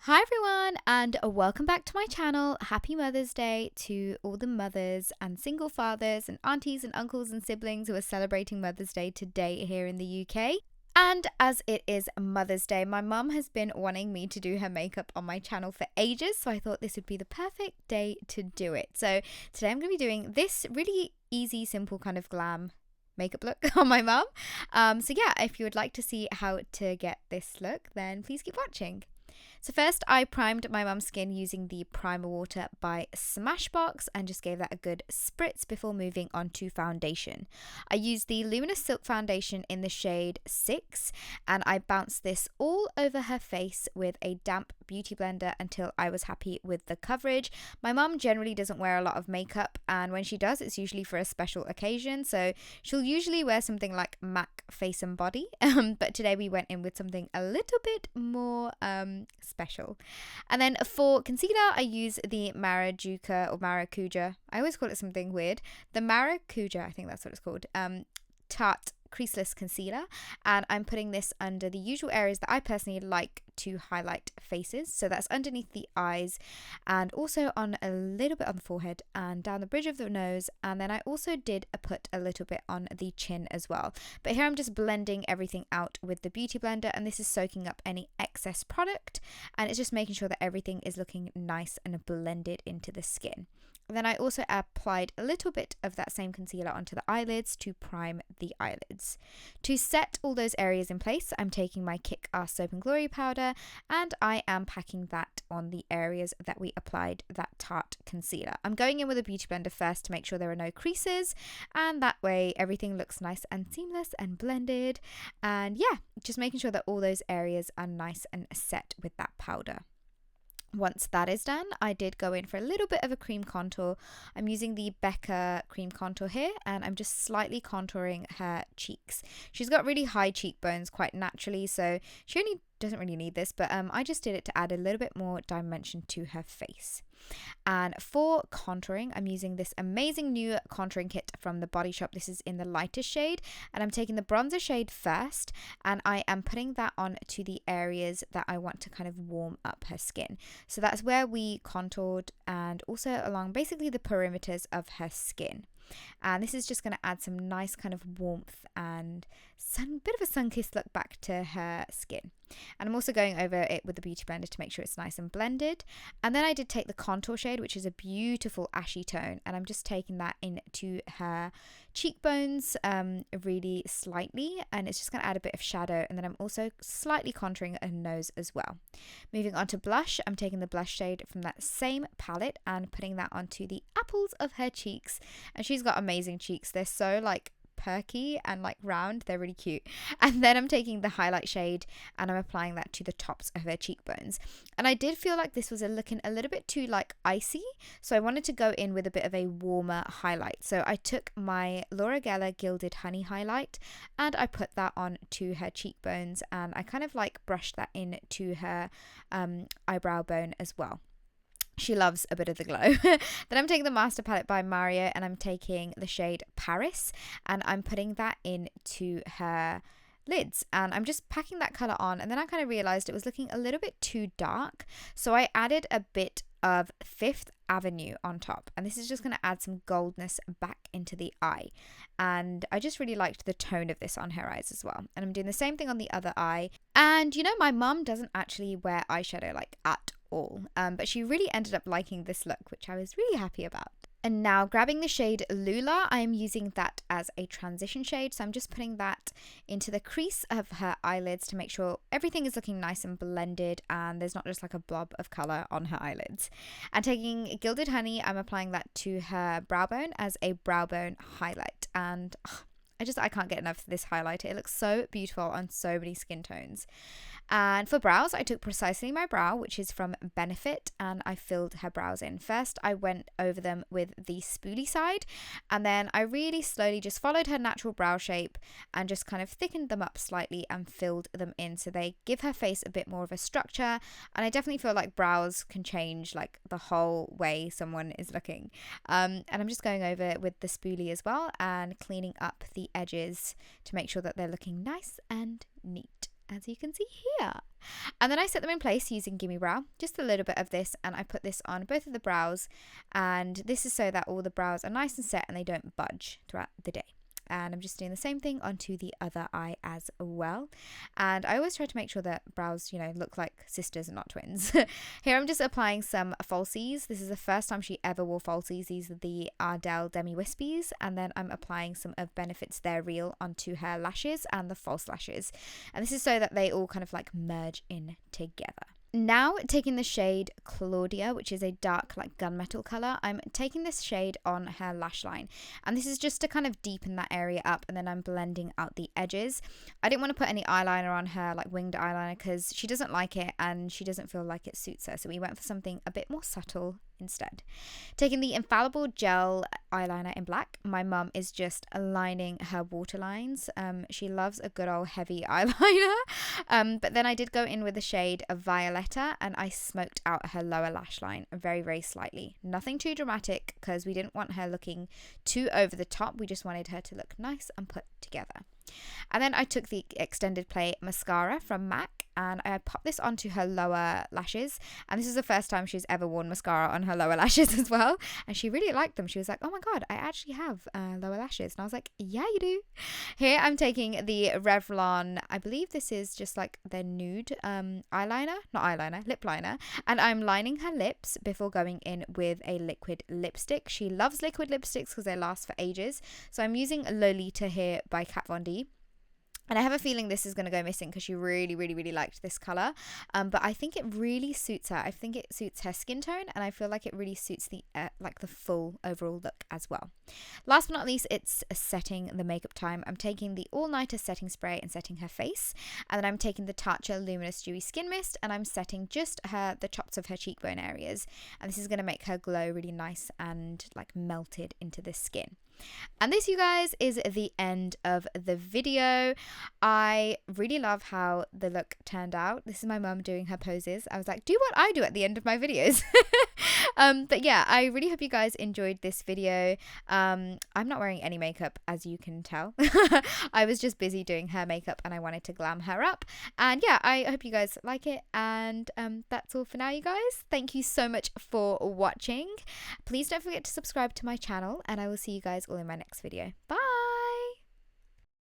Hi everyone, and welcome back to my channel. Happy Mother's Day to all the mothers and single fathers and aunties and uncles and siblings who are celebrating Mother's Day today here in the UK. And as it is Mother's Day, my mum has been wanting me to do her makeup on my channel for ages, so I thought this would be the perfect day to do it. So today I'm going to be doing this really easy, simple kind of glam makeup look on my mum. So yeah, if you would like to see how to get this look, then please keep watching. So first I primed my mum's skin using the primer water by Smashbox and just gave that a good spritz before moving on to foundation. I used the Luminous Silk Foundation in the shade 6 and I bounced this all over her face with a damp beauty blender until I was happy with the coverage. My mum generally doesn't wear a lot of makeup, and when she does, it's usually for a special occasion, so she'll usually wear something like MAC Face and Body, but today we went in with something a little bit more special. And then for concealer, I use the Maracuja, I always call it something weird, the Maracuja, I think that's what it's called, Tarte Creaseless Concealer, and I'm putting this under the usual areas that I personally like to highlight faces. So that's underneath the eyes and also on a little bit on the forehead and down the bridge of the nose, and then I also did put a little bit on the chin as well. But here I'm just blending everything out with the beauty blender, and this is soaking up any excess product, and it's just making sure that everything is looking nice and blended into the skin. Then I also applied a little bit of that same concealer onto the eyelids to prime the eyelids. To set all those areas in place, I'm taking my Kick-Ass Soap and Glory powder and I am packing that on the areas that we applied that Tarte concealer. I'm going in with a beauty blender first to make sure there are no creases, and that way everything looks nice and seamless and blended. And yeah, just making sure that all those areas are nice and set with that powder. Once that is done, I did go in for a little bit of a cream contour. I'm using the Becca cream contour here, and I'm just slightly contouring her cheeks. She's got really high cheekbones quite naturally, so she only doesn't really need this, but I just did it to add a little bit more dimension to her face. And for contouring, I'm using this amazing new contouring kit from the Body Shop. This is in the lightest shade, and I'm taking the bronzer shade first, and I am putting that on to the areas that I want to kind of warm up her skin. So that's where we contoured, and also along basically the perimeters of her skin. And this is just going to add some nice kind of warmth and bit of a sun-kissed look back to her skin. And I'm also going over it with the beauty blender to make sure it's nice and blended. And then I did take the contour shade, which is a beautiful ashy tone, and I'm just taking that into her cheekbones really slightly, and it's just going to add a bit of shadow. And then I'm also slightly contouring her nose as well. Moving on to blush, I'm taking the blush shade from that same palette and putting that onto the apples of her cheeks. And she's got amazing cheeks. They're so like perky and like round, they're really cute. And then I'm taking the highlight shade and I'm applying that to the tops of her cheekbones. And I did feel like this was looking a little bit too like icy, so I wanted to go in with a bit of a warmer highlight. So I took my Laura Geller Gilded Honey highlight and I put that on to her cheekbones, and I kind of like brushed that in to her eyebrow bone as well. She loves a bit of the glow. Then I'm taking the Master Palette by Mario and I'm taking the shade Paris and I'm putting that into her lids, and I'm just packing that colour on. And then I kind of realised it was looking a little bit too dark, so I added a bit of Fifth Avenue on top, and this is just going to add some goldness back into the eye. And I just really liked the tone of this on her eyes as well. And I'm doing the same thing on the other eye. And you know, my mum doesn't actually wear eyeshadow like at all, but she really ended up liking this look, which I was really happy about. And now grabbing the shade Lula, I'm using that as a transition shade. So I'm just putting that into the crease of her eyelids to make sure everything is looking nice and blended and there's not just like a blob of colour on her eyelids. And taking Gilded Honey, I'm applying that to her brow bone as a brow bone highlight. And I can't get enough of this highlighter. It looks so beautiful on so many skin tones. And for brows, I took Precisely My Brow, which is from Benefit, and I filled her brows in. First, I went over them with the spoolie side, and then I really slowly just followed her natural brow shape and just kind of thickened them up slightly and filled them in so they give her face a bit more of a structure. And I definitely feel like brows can change like the whole way someone is looking. And I'm just going over it with the spoolie as well and cleaning up the edges to make sure that they're looking nice and neat. as you can see here. And then I set them in place using Gimme Brow, just a little bit of this, and I put this on both of the brows, and this is so that all the brows are nice and set and they don't budge throughout the day. And I'm just doing the same thing onto the other eye as well. And I always try to make sure that brows, you know, look like sisters and not twins. Here I'm just applying some falsies. This is the first time she ever wore falsies. These are the Ardell Demi Wispies. And then I'm applying some of Benefit's They're Real onto her lashes and the false lashes. And this is so that they all kind of like merge in together. Now taking the shade Claudia, which is a dark like gunmetal color, I'm taking this shade on her lash line, and this is just to kind of deepen that area up, and then I'm blending out the edges. I didn't want to put any eyeliner on her, like winged eyeliner, because she doesn't like it and she doesn't feel like it suits her, so we went for something a bit more subtle instead. Taking the Infallible Gel eyeliner in black, my mum is just aligning her waterlines. She loves a good old heavy eyeliner, but then I did go in with the shade of Violetta, and I smoked out her lower lash line very, very slightly. Nothing too dramatic, because we didn't want her looking too over the top. We just wanted her to look nice and put together. And then I took the Extended Play mascara from MAC, and I popped this onto her lower lashes, and this is the first time she's ever worn mascara on her lower lashes as well, and she really liked them. She was like, oh my god, I actually have lower lashes, and I was like, yeah, you do. Here I'm taking the Revlon, I believe this is just like their nude lip liner, and I'm lining her lips before going in with a liquid lipstick. She loves liquid lipsticks because they last for ages, so I'm using Lolita here by Kat Von D. And I have a feeling this is going to go missing because she really, really, really liked this colour. But I think it really suits her. I think it suits her skin tone, and I feel like it really suits the the full overall look as well. Last but not least, it's setting the makeup time. I'm taking the All Nighter setting spray and setting her face. And then I'm taking the Tatcha Luminous Dewy Skin Mist, and I'm setting just the tops of her cheekbone areas. And this is going to make her glow really nice and like melted into the skin. And this, you guys, is the end of the video. I really love how the look turned out. This is my mum doing her poses. I was like, do what I do at the end of my videos. But yeah, I really hope you guys enjoyed this video. I'm not wearing any makeup, as you can tell. I was just busy doing her makeup and I wanted to glam her up. And yeah, I hope you guys like it. And that's all for now, you guys. Thank you so much for watching. Please don't forget to subscribe to my channel, and I will see you guys all in my next video. Bye!